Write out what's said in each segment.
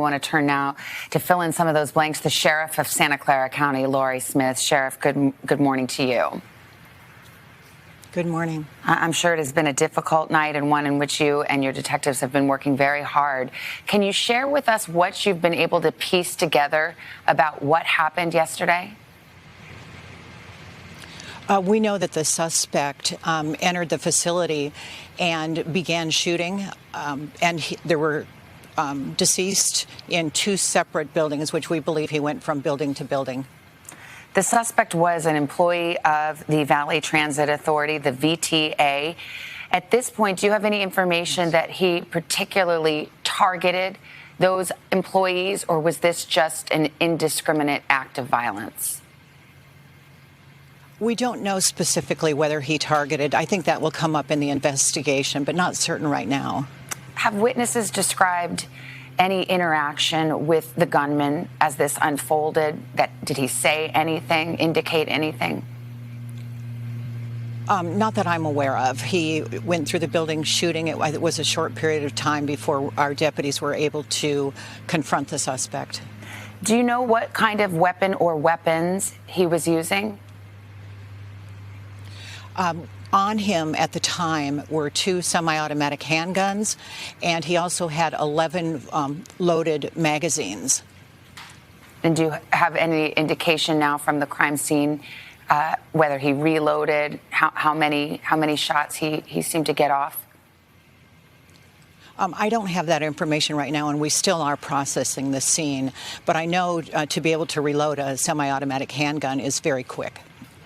want to turn now to fill in some of those blanks. The sheriff of Santa Clara County, Laurie Smith. Sheriff, good morning to you. Good morning. I'm sure it has been a difficult night and one in which you and your detectives have been working very hard. Can you share with us what you've been able to piece together about what happened yesterday? We know that the suspect entered the facility and began shooting, there were deceased in two separate buildings, which we believe he went from building to building. The suspect was an employee of the Valley Transit Authority, the VTA. At this point, do you have any information that he particularly targeted those employees, or was this just an indiscriminate act of violence? We don't know specifically whether he targeted. I think that will come up in the investigation, but not certain right now. Have witnesses described any interaction with the gunman as this unfolded? Did he say anything, indicate anything? Not that I'm aware of. He went through the building shooting. It was a short period of time before our deputies were able to confront the suspect. Do you know what kind of weapon or weapons he was using? On him at the time were two semi-automatic handguns, and he also had 11 loaded magazines. And do you have any indication now from the crime scene whether he reloaded, how many shots he seemed to get off? I don't have that information right now, and we still are processing the scene. But I know to be able to reload a semi-automatic handgun is very quick.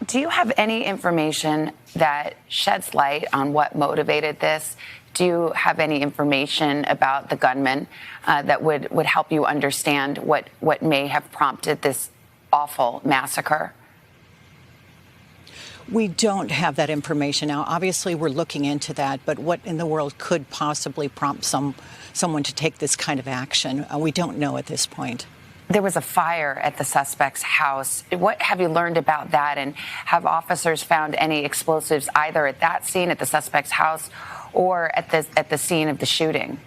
Do you have any information that sheds light on what motivated this? Do you have any information about the gunman that would help you understand what may have prompted this awful massacre? We don't have that information now. Obviously, we're looking into that, but what in the world could possibly prompt someone to take this kind of action? We don't know at this point. There was a fire at the suspect's house. What have you learned about that? And have officers found any explosives either at that scene, at the suspect's house, or at the scene of the shooting?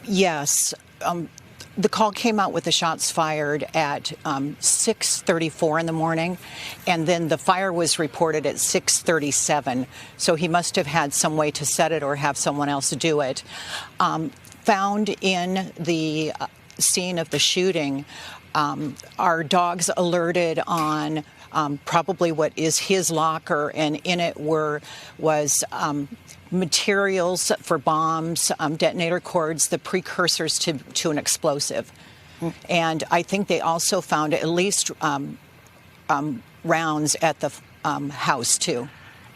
Yes. The call came out with the shots fired at 6:34 in the morning, and then the fire was reported at 6:37. So he must have had some way to set it or have someone else do it. Found in the scene of the shooting, our dogs alerted on probably what is his locker, and in it was materials for bombs, detonator cords, the precursors to an explosive. And I think they also found at least rounds at the house, too.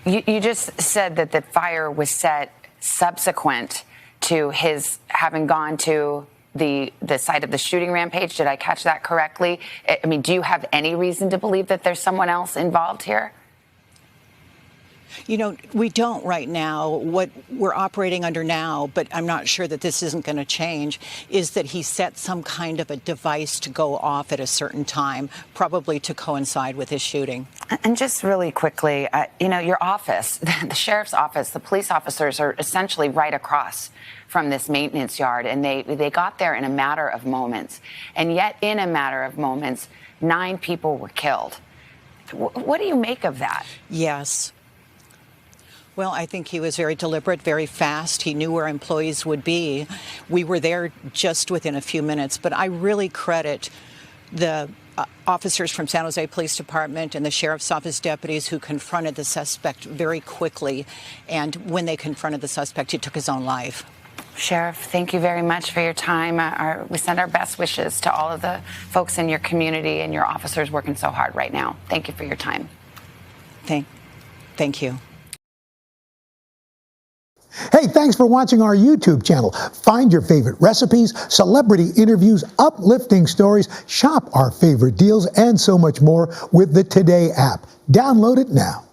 You just said that the fire was set subsequent to his having gone to the site of the shooting rampage. Did I catch that correctly? I mean, do you have any reason to believe that there's someone else involved here? You know, we don't right now. What we're operating under now, but I'm not sure that this isn't going to change, is that he set some kind of a device to go off at a certain time, probably to coincide with his shooting. And just really quickly, your office, the sheriff's office, the police officers are essentially right across from this maintenance yard, and they got there in a matter of moments. And yet, in a matter of moments, 9 people were killed. What do you make of that? Yes. Well, I think he was very deliberate, very fast. He knew where employees would be. We were there just within a few minutes. But I really credit the officers from San Jose Police Department and the Sheriff's Office deputies who confronted the suspect very quickly. And when they confronted the suspect, he took his own life. Sheriff, thank you very much for your time. We send our best wishes to all of the folks in your community and your officers working so hard right now. Thank you for your time. Thank you. Hey, thanks for watching our YouTube channel. Find your favorite recipes, celebrity interviews, uplifting stories, shop our favorite deals, and so much more with the Today app. Download it now.